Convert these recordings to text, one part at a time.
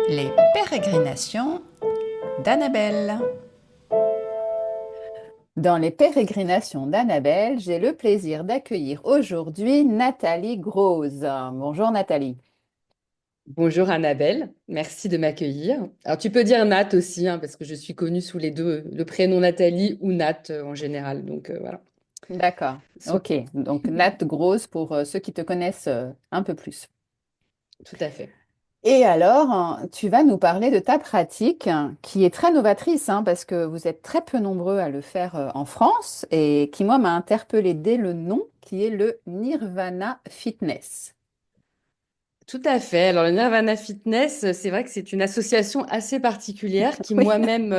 Les pérégrinations d'Annabelle. Dans les pérégrinations d'Annabelle, j'ai le plaisir d'accueillir aujourd'hui Nathalie Grose. Bonjour Nathalie. Bonjour Annabelle, merci de m'accueillir. Alors tu peux dire Nat aussi, hein, parce que je suis connue sous les deux, le prénom Nathalie ou Nat en général. Donc voilà. D'accord. So- Ok. Donc Nat Grose pour ceux qui te connaissent un peu plus. Tout à fait. Et alors, tu vas nous parler de ta pratique qui est très novatrice, hein, parce que vous êtes très peu nombreux à le faire en France et qui, moi, m'a interpellée dès le nom, qui est le Nirvana Fitness. Tout à fait. Alors, le Nirvana Fitness, c'est vrai que c'est une association assez particulière qui Oui. moi-même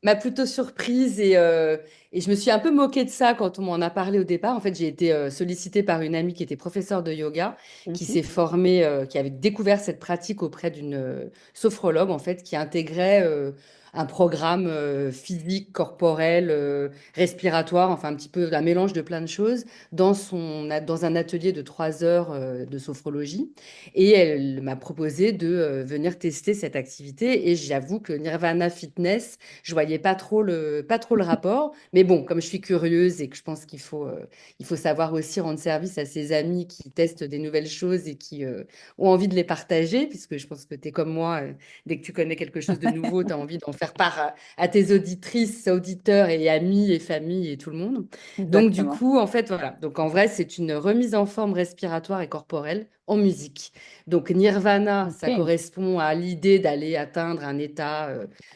m'a plutôt surprise et je me suis un peu moquée de ça quand on m'en a parlé au départ. En fait, j'ai été sollicitée par une amie qui était professeure de yoga, qui Mhm. s'est formée, qui avait découvert cette pratique auprès d'une sophrologue, en fait, qui intégrait un programme physique, corporel, respiratoire, enfin un petit peu un mélange de plein de choses dans un atelier de 3 heures de sophrologie. Et elle m'a proposé de venir tester cette activité. Et j'avoue que Nirvana Fitness, je voyais pas trop le rapport. Mais bon, comme je suis curieuse et que je pense il faut savoir aussi rendre service à ses amis qui testent des nouvelles choses et qui ont envie de les partager, puisque je pense que tu es comme moi, dès que tu connais quelque chose de nouveau, tu as envie d'en faire part à tes auditrices, auditeurs et amis et familles et tout le monde. Donc du Exactement. coup, en fait, voilà. Donc en vrai, c'est une remise en forme respiratoire et corporelle en musique. Donc Nirvana, ça Ok. correspond à l'idée d'aller atteindre un état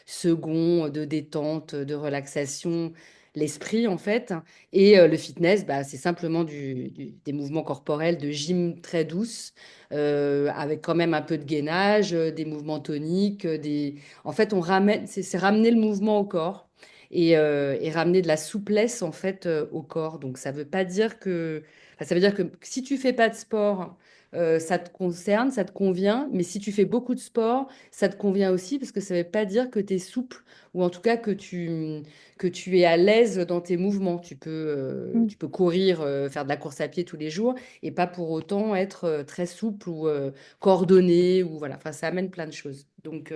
second de détente, de relaxation, l'esprit en fait. Et le fitness, bah, c'est simplement des mouvements corporels de gym très douces, avec quand même un peu de gainage, des mouvements toniques, En fait, c'est ramener le mouvement au corps. Et ramener de la souplesse en fait au corps. Donc ça veut pas dire que, enfin, ça veut dire que si tu fais pas de sport, ça te concerne, ça te convient, mais si tu fais beaucoup de sport, ça te convient aussi parce que ça ne veut pas dire que tu es souple ou en tout cas que tu es à l'aise dans tes mouvements. Mm. Tu peux courir, faire de la course à pied tous les jours et pas pour autant être très souple ou coordonné ou voilà. Enfin, ça amène plein de choses. Donc,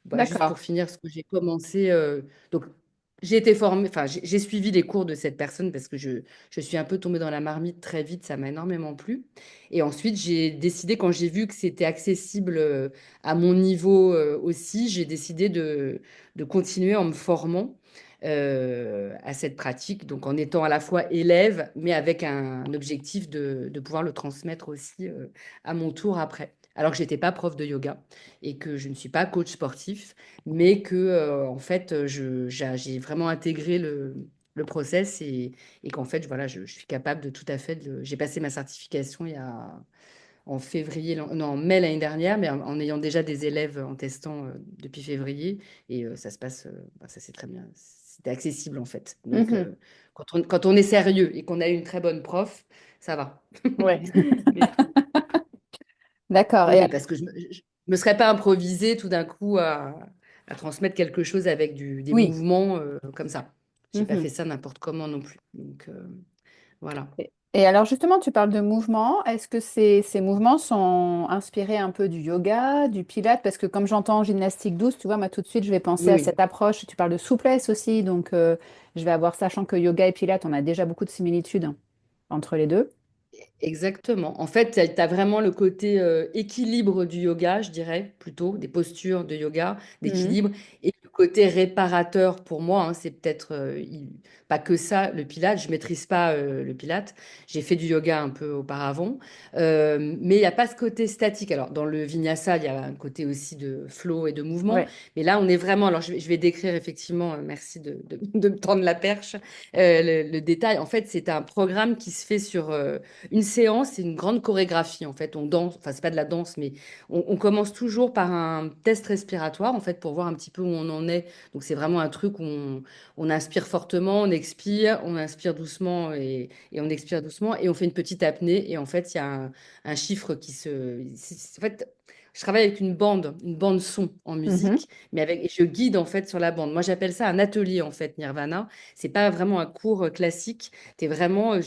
bah, juste D'accord. pour finir ce que j'ai commencé, donc j'ai été formée, enfin j'ai suivi les cours de cette personne parce que je suis un peu tombée dans la marmite très vite, ça m'a énormément plu. Et ensuite j'ai décidé, quand j'ai vu que c'était accessible à mon niveau aussi, j'ai décidé de continuer en me formant à cette pratique, donc en étant à la fois élève, mais avec un objectif de pouvoir le transmettre aussi à mon tour après. Alors que j'étais pas prof de yoga et que je ne suis pas coach sportif, mais que en fait, j'ai vraiment intégré le process et qu'en fait, voilà, je suis capable de tout à fait. J'ai passé ma certification en février, non, en mai l'année dernière, mais en ayant déjà des élèves en testant depuis février et ça se passe, bah, ça c'est très bien. C'était accessible en fait. Donc, Mhm. quand on est sérieux et qu'on a une très bonne prof, ça va. Ouais. Mais D'accord. oui, parce que je me serais pas improvisée tout d'un coup à transmettre quelque chose avec des Oui. mouvements comme ça. J'ai pas Mhm. fait ça n'importe comment non plus. Donc voilà. Et alors justement, tu parles de mouvements. Est-ce que ces mouvements sont inspirés un peu du yoga, du pilate? Parce que comme j'entends gymnastique douce, tu vois, moi tout de suite, je vais penser Oui, à oui. cette approche. Tu parles de souplesse aussi, donc je vais avoir, sachant que yoga et pilate, on a déjà beaucoup de similitudes entre les deux. Exactement. En fait, tu as vraiment le côté équilibre du yoga, je dirais, plutôt, des postures de yoga, Mhm. d'équilibre, et le côté réparateur pour moi, hein, c'est peut-être pas que ça, le pilate. Je maîtrise pas le pilate. J'ai fait du yoga un peu auparavant, mais il n'y a pas ce côté statique. Alors, dans le vinyasa, il y a un côté aussi de flow et de mouvement, Ouais. mais là, on est vraiment. Alors, je vais décrire effectivement, merci de me tendre la perche, le détail. En fait, c'est un programme qui se fait sur une séance, c'est une grande chorégraphie en fait. On danse, enfin c'est pas de la danse, mais on commence toujours par un test respiratoire en fait pour voir un petit peu où on en en est. Donc c'est vraiment un truc où on inspire fortement, on inspire doucement et on expire doucement et on fait une petite apnée. Et en fait, il y a un chiffre qui se... En fait, je travaille avec une bande son en Mhm. musique, mais et je guide en fait sur la bande. Moi, j'appelle ça un atelier en fait, Nirvana. C'est pas vraiment un cours classique. T'es vraiment,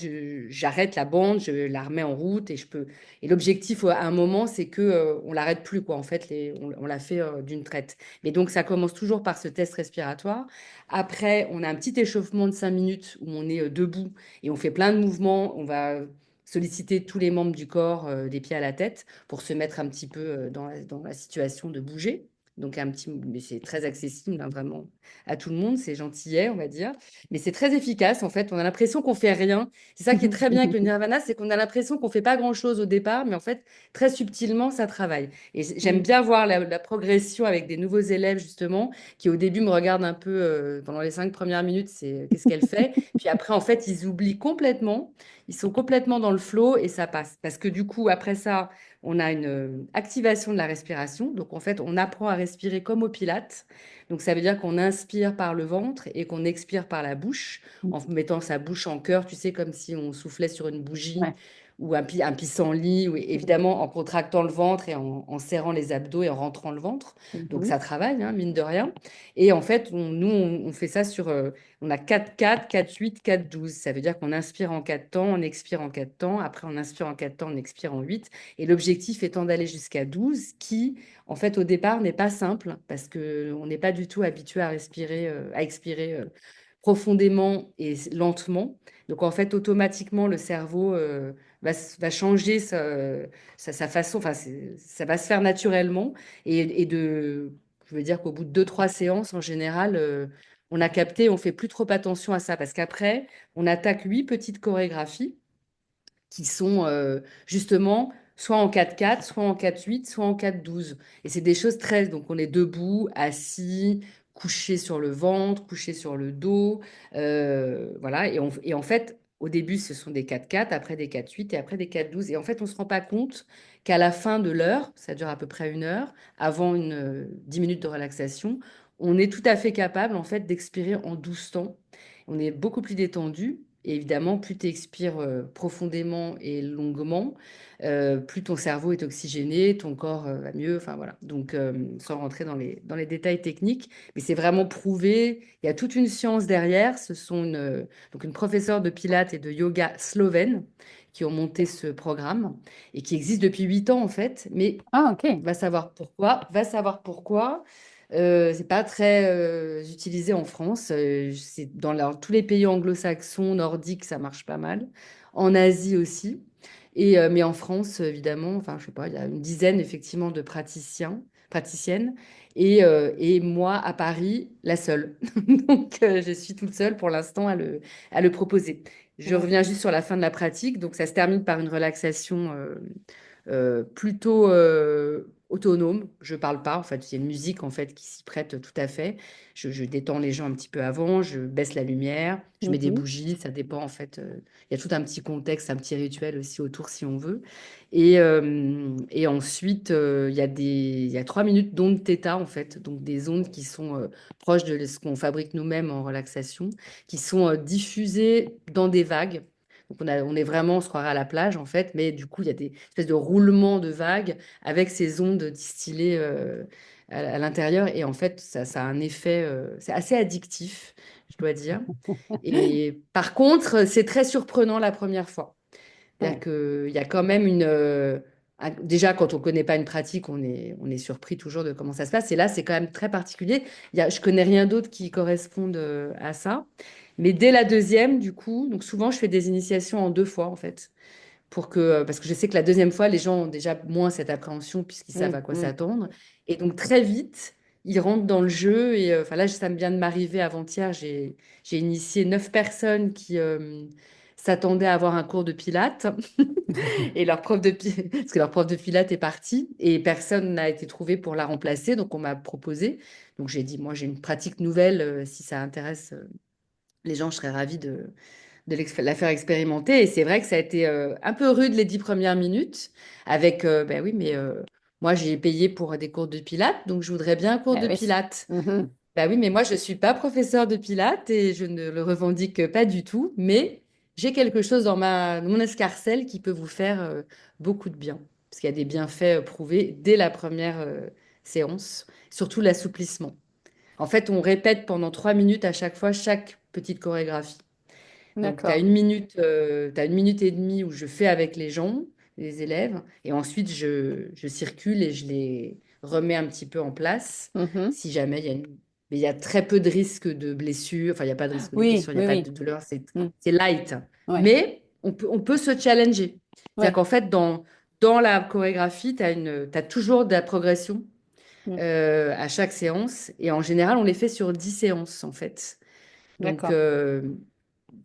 j'arrête la bande, je la remets en route et je peux. Et l'objectif à un moment, c'est que on l'arrête plus quoi. En fait, on l'a fait d'une traite. Mais donc ça commence toujours par ce test respiratoire. Après, on a un petit échauffement de 5 minutes où on est debout et on fait plein de mouvements. On va solliciter tous les membres du corps, des pieds à la tête, pour se mettre un petit peu dans la situation de bouger. Donc mais c'est très accessible hein, vraiment à tout le monde, c'est gentillet, on va dire. Mais c'est très efficace en fait. On a l'impression qu'on fait rien. C'est ça qui est très bien avec le Nirvana, c'est qu'on a l'impression qu'on fait pas grand-chose au départ, mais en fait très subtilement ça travaille. Et j'aime bien voir la progression avec des nouveaux élèves justement qui au début me regardent un peu pendant les 5 premières minutes, c'est qu'est-ce qu'elle fait. Puis après en fait ils oublient complètement. Ils sont complètement dans le flow et ça passe. Parce que du coup, après ça, on a une activation de la respiration. Donc, en fait, on apprend à respirer comme au Pilates. Donc, ça veut dire qu'on inspire par le ventre et qu'on expire par la bouche, en mettant sa bouche en cœur, tu sais, comme si on soufflait sur une bougie Ouais. ou un pissenlit, ou évidemment en contractant le ventre et en serrant les abdos et en rentrant le ventre. Donc, Mhm. ça travaille, hein, mine de rien. Et en fait, on fait ça sur on a 4-4, 4-8, 4-12. Ça veut dire qu'on inspire en 4 temps, on expire en 4 temps. Après, on inspire en 4 temps, on expire en 8. Et l'objectif étant d'aller jusqu'à 12, qui, en fait, au départ, n'est pas simple parce qu'on n'est pas du tout habitué à respirer, à expirer profondément et lentement. Donc, en fait, automatiquement, le cerveau va changer sa façon, enfin, ça va se faire naturellement. Je veux dire qu'au bout de 2, 3 séances, en général, on a capté, on fait plus trop attention à ça parce qu'après, on attaque 8 petites chorégraphies qui sont justement soit en 4-4, soit en 4-8, soit en 4-12. Et c'est des choses très... Donc on est debout, assis, couché sur le ventre, couché sur le dos. Voilà. Et en fait, au début, ce sont des 4-4, après des 4-8 et après des 4-12. Et en fait, on ne se rend pas compte qu'à la fin de l'heure, ça dure à peu près 1 heure, avant 10 minutes de relaxation, on est tout à fait capable en fait d'expirer en 12 temps. On est beaucoup plus détendu. Et évidemment, plus tu expires profondément et longuement, plus ton cerveau est oxygéné, ton corps va mieux. Enfin voilà. Donc, sans rentrer dans les détails techniques, mais c'est vraiment prouvé. Il y a toute une science derrière. Ce sont donc une professeure de pilates et de yoga slovène qui ont monté ce programme et qui existe depuis 8 ans en fait. Mais Ah, ok. va savoir pourquoi. Va savoir pourquoi. C'est pas très utilisé en France. C'est tous les pays anglo-saxons, nordiques, ça marche pas mal. En Asie aussi. Mais en France, évidemment, enfin, je sais pas, il y a une dizaine effectivement de praticiennes. Et moi, à Paris, la seule. Donc, je suis toute seule pour l'instant à le proposer. Je Ouais. reviens juste sur la fin de la pratique. Donc, ça se termine par une relaxation plutôt autonome. Je parle pas, en fait, c'est une musique en fait qui s'y prête tout à fait. Je détends les gens un petit peu avant, je baisse la lumière, je mets des Mhm. bougies, ça dépend en fait. Il y a tout un petit contexte, un petit rituel aussi autour si on veut. Et ensuite, il y a 3 minutes d'ondes θ en fait, donc des ondes qui sont proches de ce qu'on fabrique nous-mêmes en relaxation, qui sont diffusées dans des vagues. Donc on est vraiment, on se croirait à la plage en fait, mais du coup, il y a des espèces de roulements de vagues avec ces ondes distillées à l'intérieur. Et en fait, ça a un effet, c'est assez addictif, je dois dire. Et par contre, c'est très surprenant la première fois. C'est-à-dire Ouais. qu'il y a quand même déjà, quand on ne connaît pas une pratique, on est surpris toujours de comment ça se passe. Et là, c'est quand même très particulier. Je connais rien d'autre qui corresponde à ça. Mais dès la deuxième, du coup, donc souvent, je fais des initiations en 2 fois, en fait parce que je sais que la deuxième fois, les gens ont déjà moins cette appréhension puisqu'ils savent à quoi Mhm. s'attendre. Et donc très vite, ils rentrent dans le jeu. Et enfin là, ça me vient de m'arriver avant-hier. J'ai initié 9 personnes qui s'attendaient à avoir un cours de pilates. Et parce que leur prof de pilates est parti et personne n'a été trouvé pour la remplacer. Donc on m'a proposé. Donc j'ai dit, moi j'ai une pratique nouvelle. Si ça intéresse les gens, je serais ravie de la faire expérimenter. Et c'est vrai que ça a été un peu rude les 10 premières minutes avec, oui, mais moi j'ai payé pour des cours de pilates, donc je voudrais bien un cours Ah de oui. pilates. Mhm. Bah oui, mais moi, je ne suis pas professeur de pilates et je ne le revendique pas du tout, mais j'ai quelque chose dans mon escarcelle qui peut vous faire beaucoup de bien, parce qu'il y a des bienfaits prouvés dès la première séance, surtout l'assouplissement. En fait, on répète pendant 3 minutes à chaque fois chaque petite chorégraphie. Donc, tu as D'accord. 1 minute, t'as 1 minute et demie où je fais avec les gens, les élèves, et ensuite je circule et je les remets un petit peu en place. Mhm. Si jamais il y a une... Mais il y a très peu de risques de blessure, enfin, il n'y a pas de risque de Oui, blessure, il n'y a oui, pas oui. de douleur, Mm. c'est light. Ouais, Mais on peut se challenger. C'est-à-dire ouais. qu'en fait, dans la chorégraphie, t'as toujours de la progression Mm. à chaque séance, et en général, on les fait sur 10 séances, en fait. Donc, D'accord.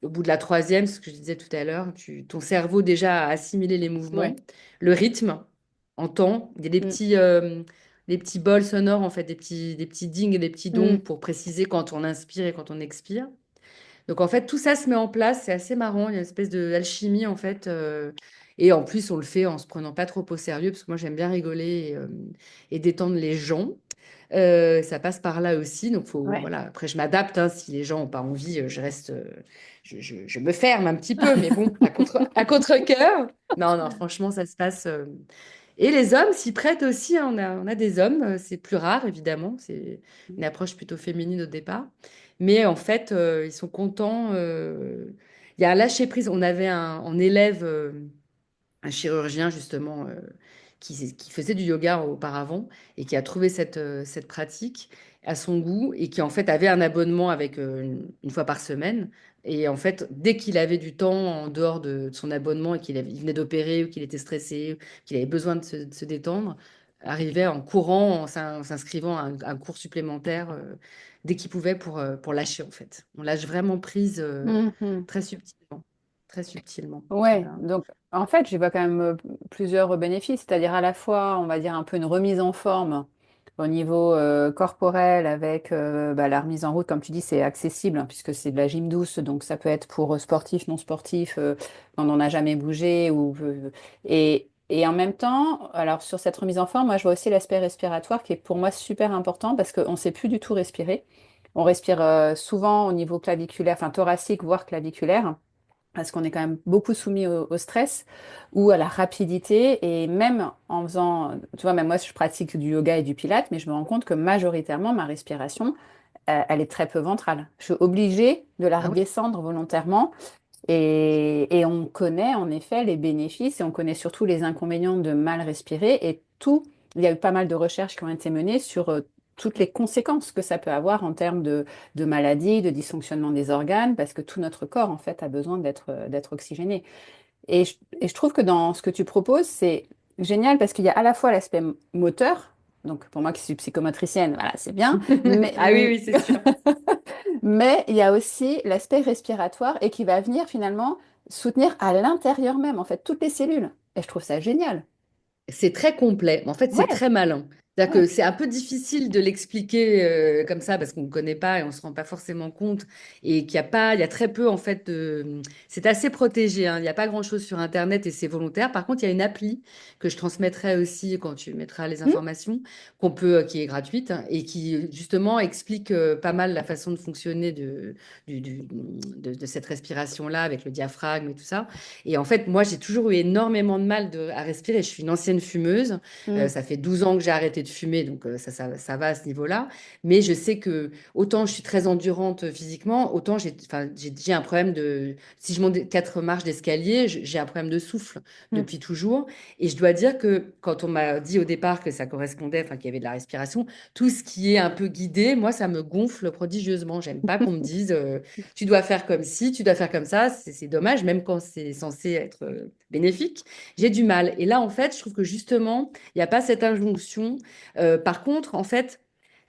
au bout de la troisième, ce que je disais tout à l'heure, ton cerveau déjà a assimilé les Ouais. mouvements, le rythme, entend. Il y a Mm. des petits bols sonores, en fait, des petits dings et des petits dongs Mm. pour préciser quand on inspire et quand on expire. Donc, en fait, tout ça se met en place. C'est assez marrant. Il y a une espèce d'alchimie, en fait. Et en plus, on le fait en se prenant pas trop au sérieux, parce que moi, j'aime bien rigoler et détendre les gens. Ça passe par là aussi. Donc, Ouais. voilà. Après, je m'adapte, hein. Si les gens n'ont pas envie, je reste, je me ferme un petit peu. Mais bon, à contre-cœur. Non, non, franchement, ça se passe. Et les hommes s'y prêtent aussi, hein. On a des hommes. C'est plus rare, évidemment. C'est une approche plutôt féminine au départ. Mais en fait, ils sont contents. Il y a un lâcher-prise. On avait en élève un chirurgien justement qui faisait du yoga auparavant et qui a trouvé cette pratique à son goût et qui en fait avait un abonnement avec une fois par semaine. Et en fait, dès qu'il avait du temps en dehors de son abonnement et il venait d'opérer ou qu'il était stressé, ou qu'il avait besoin de se détendre, arrivait en courant, en s'inscrivant à un cours supplémentaire dès qu'il pouvait pour lâcher en fait. On lâche vraiment prise Mhm. très subtilement. Très subtilement. Ouais, Voilà. donc en fait, j'y vois quand même plusieurs bénéfices, c'est-à-dire à la fois, on va dire, un peu une remise en forme au niveau corporel avec bah, la remise en route, comme tu dis, c'est accessible hein, puisque c'est de la gym douce, donc ça peut être pour sportifs, non sportifs, quand on n'a jamais bougé. Et en même temps, alors sur cette remise en forme, moi je vois aussi l'aspect respiratoire qui est pour moi super important parce qu'on ne sait plus du tout respirer. On respire souvent au niveau claviculaire, enfin thoracique, voire claviculaire parce qu'on est quand même beaucoup soumis au stress ou à la rapidité. Et même en faisant, tu vois, même moi, je pratique du yoga et du pilates, mais je me rends compte que majoritairement, ma respiration, elle est très peu ventrale. Je suis obligée de la Ah oui. redescendre volontairement. Et on connaît en effet les bénéfices et on connaît surtout les inconvénients de mal respirer. Et tout, il y a eu pas mal de recherches qui ont été menées sur toutes les conséquences que ça peut avoir en termes de maladies, de dysfonctionnement des organes, parce que tout notre corps en fait a besoin d'être oxygéné. Et je trouve que dans ce que tu proposes, c'est génial parce qu'il y a à la fois l'aspect moteur. Donc, pour moi qui suis psychomotricienne, voilà, c'est bien. Ah oui, oui, c'est sûr. Mais il y a aussi l'aspect respiratoire et qui va venir finalement soutenir à l'intérieur même, en fait, toutes les cellules. Et je trouve ça génial. C'est très complet. En fait, c'est Ouais, très malin. C'est-à-dire que ouais. c'est un peu difficile de l'expliquer comme ça parce qu'on ne connaît pas et on ne se rend pas forcément compte et qu'il y a pas, il y a très peu en fait de... C'est assez protégé, hein. Il n'y a pas grand-chose sur Internet et c'est volontaire. Par contre, il y a une appli que je transmettrai aussi quand tu mettras les Hmm. informations, qui est gratuite hein, et qui justement explique pas mal la façon de fonctionner de cette respiration-là avec le diaphragme et tout ça. Et en fait, moi, j'ai toujours eu énormément de mal à respirer. Je suis une ancienne fumeuse. Hmm. Ça fait 12 ans que j'ai arrêté de fumer, donc ça va à ce niveau-là. Mais je sais que autant je suis très endurante physiquement, autant enfin, j'ai un problème de... Si je monte 4 marches d'escalier, j'ai un problème de souffle Hmm. depuis toujours. Et je dois dire que quand on m'a dit au départ que ça correspondait, enfin qu'il y avait de la respiration, tout ce qui est un peu guidé, moi, ça me gonfle prodigieusement. J'aime pas qu'on me dise tu dois faire comme ci, tu dois faire comme ça. C'est dommage, même quand c'est censé être bénéfique. J'ai du mal. Et là, en fait, je trouve que justement, il n'y a pas cette injonction. Par contre, en fait,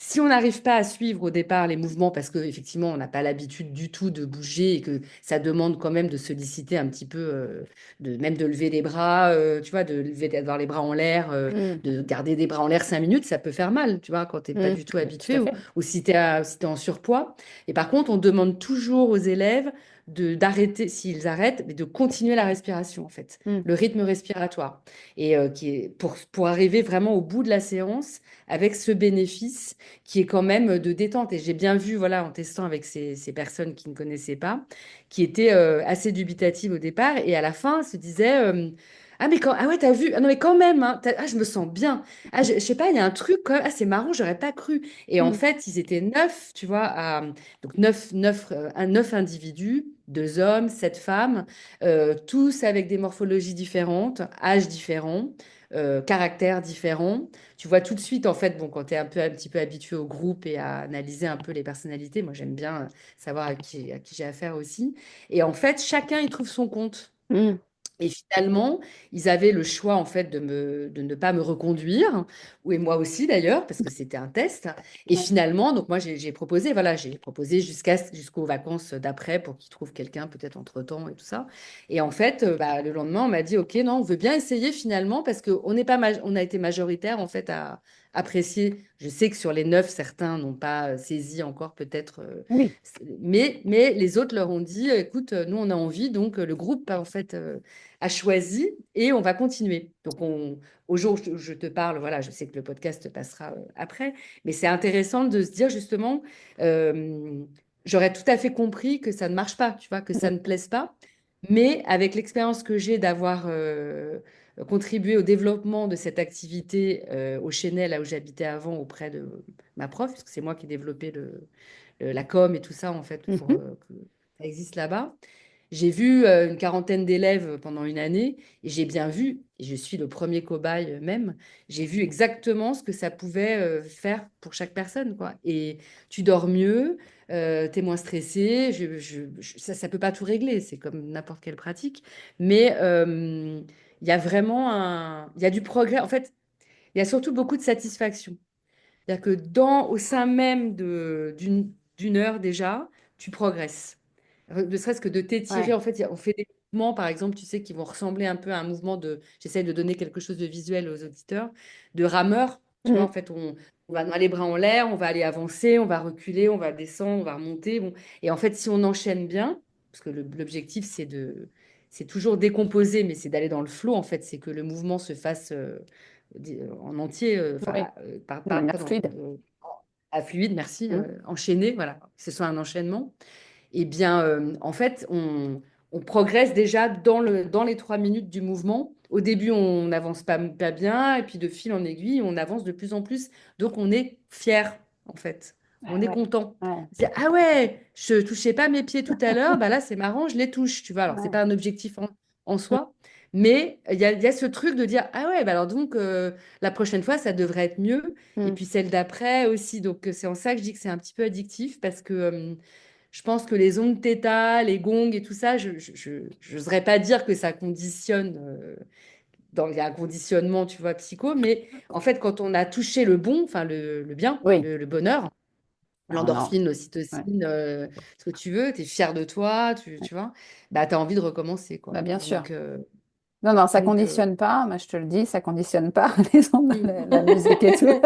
si on n'arrive pas à suivre au départ les mouvements, parce qu'effectivement, on n'a pas l'habitude du tout de bouger et que ça demande quand même de solliciter un petit peu, même de lever les bras, tu vois, d'avoir les bras en l'air, Hmm. de garder des bras en l'air 5 minutes, ça peut faire mal, tu vois, quand tu n'es pas Hmm. du tout Tout à habitué fait. ou si tu es, en surpoids. Et par contre, on demande toujours aux élèves d'arrêter, s'ils arrêtent, mais de continuer la respiration, en fait, Mm. le rythme respiratoire. Et qui est pour arriver vraiment au bout de la séance avec ce bénéfice qui est quand même de détente. Et j'ai bien vu, voilà, en testant avec ces personnes qui ne connaissaient pas, qui étaient assez dubitatives au départ et à la fin se disaient ah, mais quand, ah ouais, t'as vu, ah non, mais quand même, hein, ah, je me sens bien. Ah, je sais pas, il y a un truc, quand même. Ah, c'est marrant, j'aurais pas cru. Et en Mm. fait, ils étaient 9, tu vois, donc 9 individus, 2 hommes, 7 femmes, tous avec des morphologies différentes, âges différents, caractères différents. Tu vois tout de suite, en fait, bon, quand tu es un petit peu habitué au groupe et à analyser un peu les personnalités, moi j'aime bien savoir à qui j'ai affaire aussi. Et en fait, chacun y trouve son compte. Mm. Et finalement, ils avaient le choix en fait de ne pas me reconduire, ou et moi aussi d'ailleurs, parce que c'était un test. Et Ouais. finalement, donc moi j'ai proposé, voilà, j'ai proposé jusqu'aux vacances d'après pour qu'ils trouvent quelqu'un peut-être entre-temps et tout ça. Et en fait, bah, le lendemain, on m'a dit, OK, non, on veut bien essayer finalement, parce qu'on n'est pas on a été majoritaire en fait à apprécier. Je sais que sur les 9, certains n'ont pas saisi encore peut-être, Oui. mais les autres leur ont dit, écoute, nous on a envie, donc le groupe en fait a choisi et on va continuer. Donc, au jour où je te parle, voilà, je sais que le podcast passera après, mais c'est intéressant de se dire justement, euh, j'aurais tout à fait compris que ça ne marche pas, tu vois, que ça Mm. ne plaise pas, mais avec l'expérience que j'ai d'avoir contribué au développement de cette activité au Chesnay, là où j'habitais avant, auprès de ma prof, parce que c'est moi qui ai développé la com et tout ça, en fait, pour Mhm. que ça existe là-bas. J'ai vu une quarantaine d'élèves pendant une année et j'ai bien vu, et je suis le premier cobaye même, j'ai vu exactement ce que ça pouvait faire pour chaque personne, quoi. Et tu dors mieux, tu es moins stressé, ça ne peut pas tout régler, c'est comme n'importe quelle pratique, mais il y a vraiment il y a du progrès. En fait, il y a surtout beaucoup de satisfaction. C'est-à-dire que au sein même d'une heure déjà, tu progresses. Ne serait-ce que de t'étirer, Ouais. en fait, on fait des mouvements, par exemple, tu sais, qui vont ressembler un peu à un mouvement j'essaie de donner quelque chose de visuel aux auditeurs, de rameur. Tu vois, en Mm. fait, on va mettre les bras en l'air, on va aller avancer, on va reculer, on va descendre, on va remonter. Bon. Et en fait, si on enchaîne bien, parce que l'objectif, c'est toujours décomposer, mais c'est d'aller dans le flow, en fait, c'est que le mouvement se fasse en entier, Oui. enfin, De manière pardon, fluide. à fluide, merci, Mm. enchaîné, voilà, que ce soit un enchaînement. Eh bien, en fait, on progresse déjà dans les 3 minutes du mouvement. Au début, on n'avance pas bien, et puis de fil en aiguille, on avance de plus en plus. Donc, on est fier, en fait. Ah On est ouais. content. Ouais. On se dit, ah ouais, je touchais pas mes pieds tout à l'heure, bah là, c'est marrant, je les touche, tu vois. Alors, c'est Ouais. pas un objectif en Mm. soi, mais il y a ce truc de dire, ah ouais, bah alors donc, la prochaine fois, ça devrait être mieux. Et Mm. puis celle d'après aussi. Donc, c'est en ça que je dis que c'est un petit peu addictif parce que je pense que les ondes θ, les gongs et tout ça, je n'oserais pas dire que ça conditionne, il y a un conditionnement, tu vois, psycho, mais en fait, quand on a touché le bon, enfin le bien, Oui. le bonheur, Ah non. l'endorphine, Ouais. l'ocytocine, ce que tu veux, tu es fier de toi, tu vois, bah, tu as envie de recommencer, Bah, quoi. bien sûr. Donc, Non, non, ça donc conditionne pas. Moi, je te le dis, ça conditionne pas les ondes, mm. la musique et tout.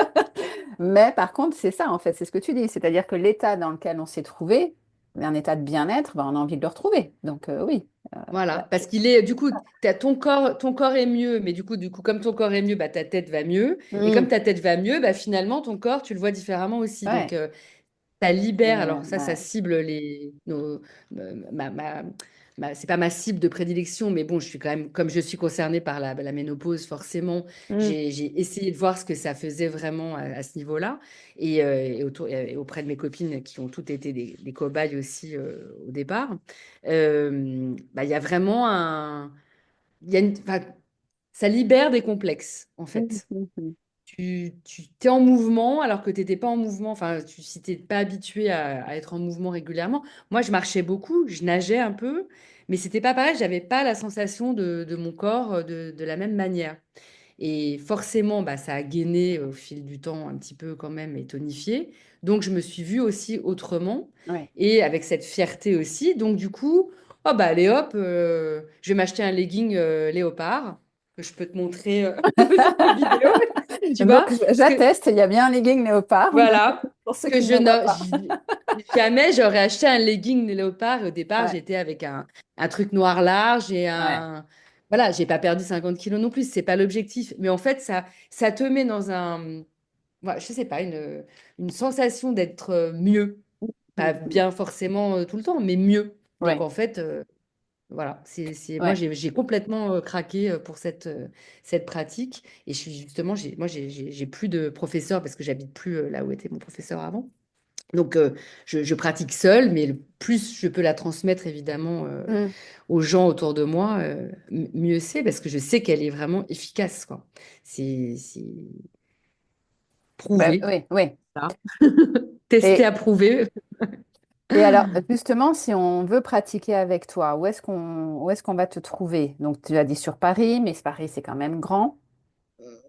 Mais par contre, c'est ça, en fait, c'est ce que tu dis. C'est-à-dire que l'état dans lequel on s'est trouvé, un état de bien-être, ben, on a envie de le retrouver. Donc, oui. Voilà, parce qu'il est, du coup, ton corps est mieux, mais du coup, comme ton corps est mieux, bah, ta tête va mieux. Et comme Mm. ta tête va mieux, bah, finalement, ton corps, tu le vois différemment aussi. Donc, Ouais. ça libère, Et, alors ça ouais. cible c'est pas ma cible de prédilection, mais bon, je suis quand même, comme je suis concernée par la ménopause, forcément, Mm. j'ai essayé de voir ce que ça faisait vraiment à ce niveau-là, et auprès de mes copines qui ont toutes été des cobayes aussi au départ. Bah, il y a vraiment enfin, ça libère des complexes, en Mm. fait. Mm. Tu t'es en mouvement alors que tu n'étais pas en mouvement. Enfin, si tu n'es pas habitué à être en mouvement régulièrement. Moi, je marchais beaucoup, je nageais un peu, mais c'était pas pareil. J'avais pas la sensation de mon corps de la même manière. Et forcément, bah, ça a gainé au fil du temps un petit peu quand même et tonifié. Donc, je me suis vue aussi autrement Ouais. et avec cette fierté aussi. Donc, du coup, oh bah, allez hop, je vais m'acheter un legging léopard que je peux te montrer sur une vidéo, tu Donc, vois. Parce que j'atteste, il y a bien un legging léopard. voilà. pour ceux que qui ne me voient pas. jamais j'aurais acheté un legging léopard. Au départ, Ouais, j'étais avec un truc noir large et ouais. un. Voilà, j'ai pas perdu 50 kilos non plus, c'est pas l'objectif. Mais en fait, ça te met dans un. Voilà, je sais pas, une sensation d'être mieux. Pas Mhm. bien forcément tout le temps, mais mieux. Donc Ouais, en fait, voilà, moi ouais. j'ai complètement craqué pour cette pratique. Et je suis justement, j'ai plus de professeur parce que j'habite plus là où était mon professeur avant. Donc, je pratique seule, mais le plus je peux la transmettre évidemment Mm. aux gens autour de moi, mieux c'est parce que je sais qu'elle est vraiment efficace, quoi. C'est Bah, prouvé, oui, oui. ça. Testé, Et, approuvé. et alors, justement, si on veut pratiquer avec toi, où est-ce qu'on va te trouver? Donc, tu as dit sur Paris, mais Paris, c'est quand même grand.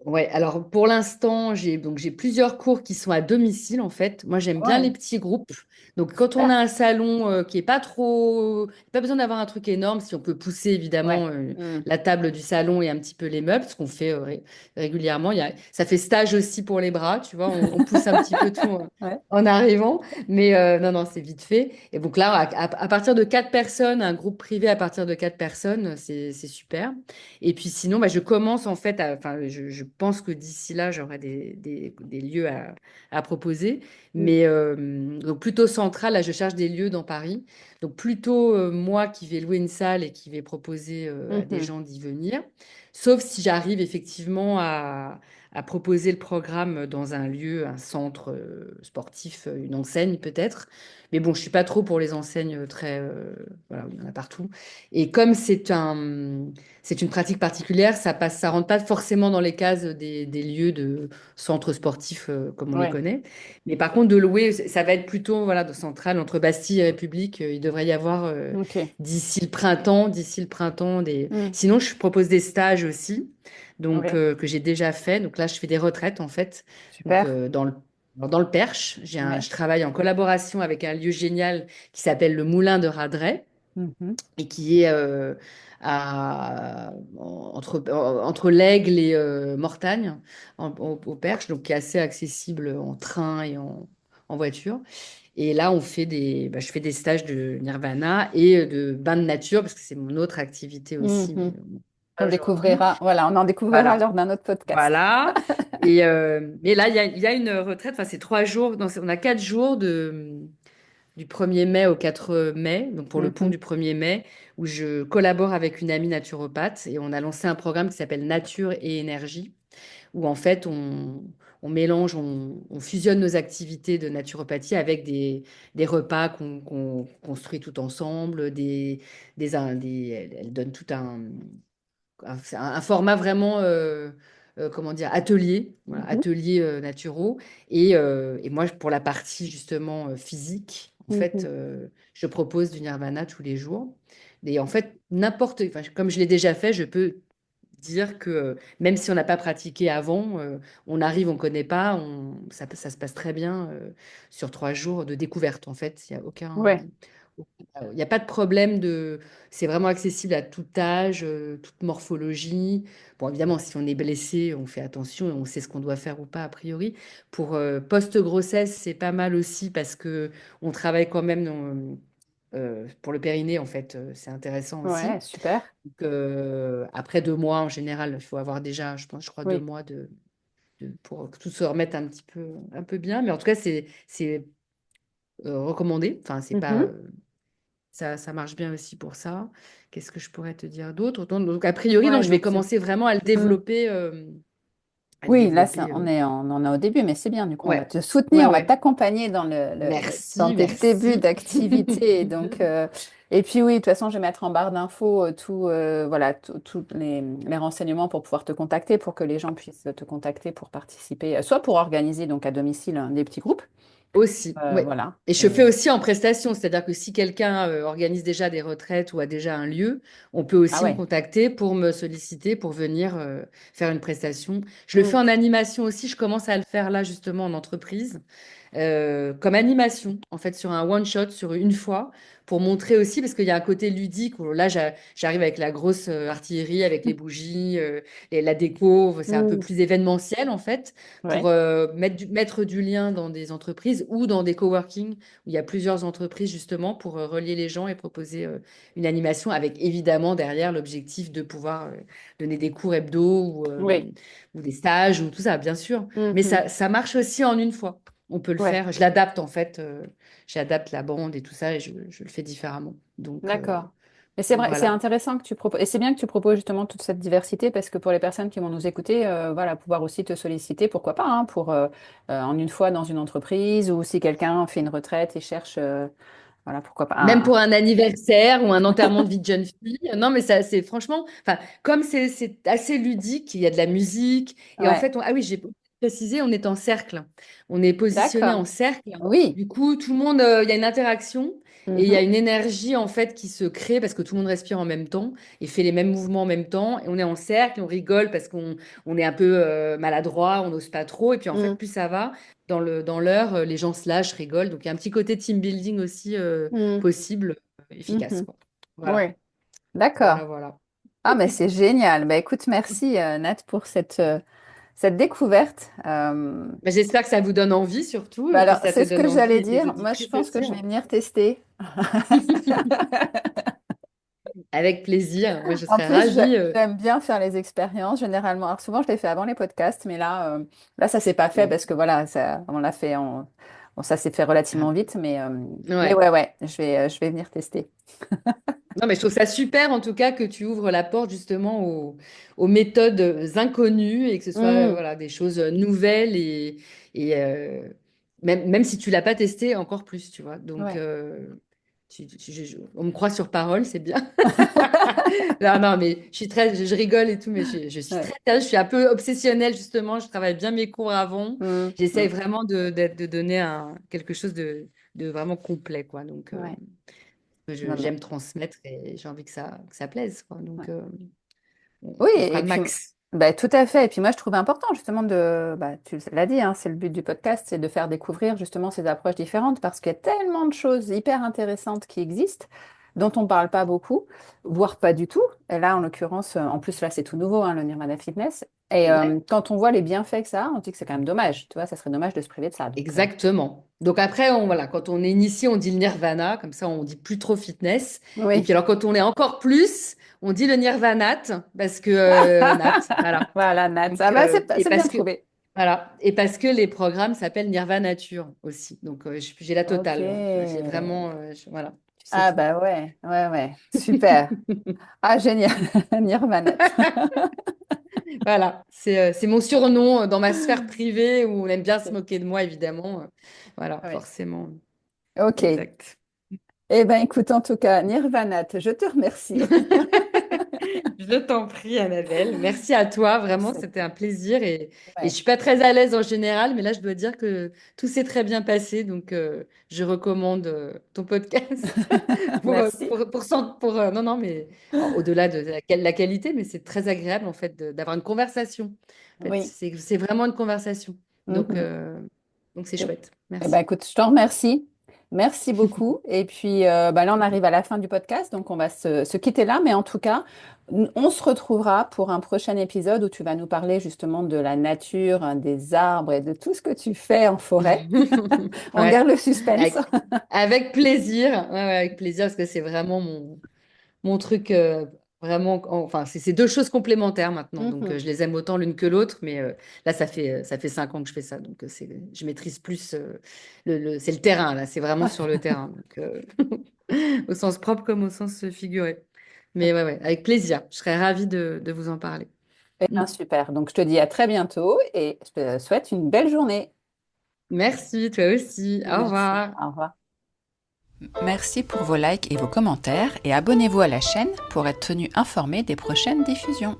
Ouais, alors pour l'instant, j'ai plusieurs cours qui sont à domicile en fait. Moi, j'aime bien les Ouais, petits groupes. Donc quand on super. a un salon qui est pas trop, pas besoin d'avoir un truc énorme, si on peut pousser évidemment Ouais. Mm. la table du salon et un petit peu les meubles, ce qu'on fait régulièrement. Ça fait stage aussi pour les bras, tu vois, on pousse un petit peu tout Ouais. en arrivant, mais non, non, c'est vite fait. Et donc là, à partir de 4 personnes, un groupe privé à partir de 4 personnes, c'est super. Et puis sinon, bah, je commence en fait, enfin, je pense que d'ici là, j'aurai des lieux à proposer. Mm. Mais donc plutôt central, là, je cherche des lieux dans Paris. Donc plutôt moi qui vais louer une salle et qui vais proposer à des Mhm. gens d'y venir. Sauf si j'arrive effectivement à proposer le programme dans un lieu, un centre sportif, une enseigne peut-être. Mais bon, je suis pas trop pour les enseignes très, voilà, il y en a partout. Et comme c'est une pratique particulière, ça rentre pas forcément dans les cases des lieux de centres sportifs comme on les Ouais. connaît. Mais par contre, de louer, ça va être plutôt voilà, de centrale entre Bastille et République. Il devrait y avoir Ok. d'ici le printemps des. Mm. Sinon, je propose des stages aussi, donc Oui, que j'ai déjà fait. Donc là, je fais des retraites en fait. Donc super. dans le Perche, Ouais. je travaille en collaboration avec un lieu génial qui s'appelle le Moulin de Radret Mhm. et qui est entre l'Aigle et Mortagne, au Perche, donc qui est assez accessible en train et en voiture. Et là, je fais des stages de Nirvana et de bain de nature, parce que c'est mon autre activité aussi, mais Mhm. pas On aujourd'hui. découvrira, voilà, on en découvrira Voilà. lors d'un autre podcast. Voilà. Mais là, il y a une retraite, enfin, c'est 3 jours, non, on a 4 jours du 1er mai au 4 mai, donc pour le pont Mhm. du 1er mai, où je collabore avec une amie naturopathe et on a lancé un programme qui s'appelle Nature et énergie, où en fait on mélange, on fusionne nos activités de naturopathie avec des repas qu'on construit tout ensemble, elle donne tout un format vraiment, comment dire, atelier, voilà, Mhm. atelier naturaux. Et moi, pour la partie justement physique, en fait, Mhm. je propose du nirvana tous les jours. Et en fait, enfin, comme je l'ai déjà fait, je peux dire que même si on n'a pas pratiqué avant, on arrive, on ne connaît pas, ça se passe très bien sur 3 jours de découverte. En fait, il n'y a Ouais. il n'y a pas de problème c'est vraiment accessible à tout âge, toute morphologie. Bon, évidemment, si on est blessé, on fait attention et on sait ce qu'on doit faire ou pas a priori. Pour post-grossesse, c'est pas mal aussi parce que on travaille quand même pour le périnée, en fait, c'est intéressant Ouais, aussi. super. Donc, après 2 mois, en général, il faut avoir déjà, je crois, deux Oui. mois pour que tout se remette un peu bien. Mais en tout cas, c'est recommandé. Enfin, c'est pas, Mhm. ça marche bien aussi pour ça. Qu'est-ce que je pourrais te dire d'autre? Donc, a priori, non, Ouais, je vais donc c'est. commencer vraiment Mm. à le Oui, là, développer. on en est au début, mais c'est bien. Du coup, on va Ouais, te ouais, soutenir, on va ouais. t'accompagner dans dans Merci, tes débuts merci. d'activité. Et puis oui, de toute façon, je vais mettre en barre d'infos voilà, tous les renseignements pour pouvoir te contacter, pour que les gens puissent te contacter pour participer, soit pour organiser donc à domicile des petits groupes, Aussi, oui. voilà. Et je fais aussi en prestation, c'est-à-dire que si quelqu'un organise déjà des retraites ou a déjà un lieu, on peut Ah aussi me ouais. contacter pour me solliciter pour venir faire une prestation. Je le fais Mm. en animation aussi, je commence à le faire là justement en entreprise, comme animation, en fait sur un one-shot, sur une fois, pour montrer aussi, parce qu'il y a un côté ludique où là, j'arrive avec la grosse artillerie, avec les bougies, et la déco, c'est un peu Mm. plus événementiel en fait, pour Ouais. mettre du lien dans des entreprises ou dans des coworking où il y a plusieurs entreprises justement pour relier les gens et proposer une animation avec évidemment derrière l'objectif de pouvoir donner des cours hebdo Oui. ou des stages ou tout ça, bien sûr. Mais Mhm. ça marche aussi en une fois. On peut le Ouais. faire. Je l'adapte en fait. J'adapte la bande et tout ça et je le fais différemment. D'accord. Mais c'est vrai, c'est Voilà. intéressant que tu proposes, et c'est bien que tu proposes justement toute cette diversité parce que pour les personnes qui vont nous écouter, voilà, pouvoir aussi te solliciter, pourquoi pas, hein, pour en une fois dans une entreprise ou si quelqu'un fait une retraite et cherche, voilà, pourquoi pas. Même pour un anniversaire ou un enterrement de vie de jeune fille. Non, mais ça, c'est franchement, enfin, comme c'est assez ludique, il y a de la musique. Et en Ouais, fait, ah oui, j'ai précisé, on est en cercle. On est positionné d'accord. en cercle. Oui. Du coup, tout le monde, il y a une interaction et il y Mhm. a une énergie en fait qui se crée parce que tout le monde respire en même temps et fait les mêmes mouvements en même temps. Et on est en cercle, on rigole parce qu'on est un peu maladroit, on n'ose pas trop. Et puis en fait, Mhm. plus ça va dans l'heure, les gens se lâchent, rigolent. Donc il y a un petit côté team building aussi Mhm. possible, efficace, Mhm. quoi. Voilà, Oui, d'accord. voilà, voilà. Ah, mais c'est génial. Bah, écoute, merci Nat pour cette découverte. Mais j'espère que ça vous donne envie surtout Bah et que alors, ça te c'est ce donne que envie j'allais et tes dire. Moi, je auditrices pense que aussi, je vais hein. venir tester. Avec plaisir. Moi, je En serais plus, ravie. j'aime bien faire les expériences généralement. Alors souvent, je les fais avant les podcasts, mais là, ça s'est pas fait Mm. parce que voilà, ça, on l'a fait bon, ça s'est fait Ah, relativement vite, mais ouais. ouais, je vais venir tester. Non, mais je trouve ça super en tout cas que tu ouvres la porte justement aux méthodes inconnues et que ce soit Hmm, voilà, des choses nouvelles et même si tu l'as pas testé, encore plus, tu vois. Donc, ouais. on me croit sur parole, c'est bien. Non, non, mais je rigole et tout, mais je suis très Ouais. sérieuse, je suis un peu obsessionnelle justement, je travaille bien mes cours avant. Hmm, J'essaye hmm, vraiment de donner quelque chose de vraiment complet, quoi. Donc, ouais. Non, non. j'aime transmettre et j'ai envie que ça plaise, quoi. Donc, Ouais. Oui, on fera et le puis max. bah, tout à fait. Et puis moi, je trouve important justement bah, tu l'as dit, hein, c'est le but du podcast, c'est de faire découvrir justement ces approches différentes parce qu'il y a tellement de choses hyper intéressantes qui existent dont on ne parle pas beaucoup, voire pas du tout. Et là, en l'occurrence, en plus là, c'est tout nouveau, hein, le Nirvana Fitness. Et Ouais. quand on voit les bienfaits que ça a, on se dit que c'est quand même dommage. Tu vois, ça serait dommage de se priver de ça. Donc, Exactement. Donc après, voilà, quand on est initié, on dit le nirvana, comme ça on dit plus trop fitness. Et oui, puis alors quand on est encore plus, on dit le nirvanat, parce que nat, voilà. voilà, Nat. Donc, Ah bah, et c'est bien parce que trouvé. voilà, et parce que les programmes s'appellent Nirvanature aussi. Donc j'ai la Ok. totale. J'ai vraiment, voilà, tu sais Ah tout. bah ouais, ouais, ouais. Super. Ah, génial. Nirvana. Voilà, c'est mon surnom dans ma sphère privée où on aime bien se moquer de moi, évidemment. Voilà, Oui. forcément. Ok. Exact. Eh bien, écoute, en tout cas, Nirvanat, je te remercie. Je t'en prie, Annabelle. Merci à toi. Vraiment, C'est- c'était un plaisir. Et je Ouais. suis pas très à l'aise en général, mais là, je dois dire que tout s'est très bien passé. Donc, je recommande ton podcast Merci. non, non, mais au-delà de la qualité, mais c'est très agréable en fait d'avoir une conversation. En fait, Oui. c'est vraiment une conversation. Donc, Mhm. c'est Eh chouette. ben, Merci. écoute, je t'en remercie. Merci beaucoup. Et puis, bah, là, on arrive à la fin du podcast, donc on va se quitter là. Mais en tout cas, on se retrouvera pour un prochain épisode où tu vas nous parler justement de la nature, hein, des arbres et de tout ce que tu fais en forêt. On Ouais. garde le suspense. Avec plaisir. Ouais, ouais, avec plaisir, parce que c'est vraiment mon truc vraiment. Enfin, c'est deux choses complémentaires maintenant. Donc, Mhm. je les aime autant l'une que l'autre. Mais là, ça fait 5 ans que je fais ça. Donc, je maîtrise plus. C'est le terrain, là. C'est vraiment sur le terrain. Donc, au sens propre comme au sens figuré. Mais ouais, ouais, avec plaisir. Je serais ravie de vous en parler. Eh Mm. bien, super. Donc, je te dis à très bientôt et je te souhaite une belle journée. Merci, toi aussi. Au Merci. revoir. Au revoir. Merci pour vos likes et vos commentaires et abonnez-vous à la chaîne pour être tenu informé des prochaines diffusions.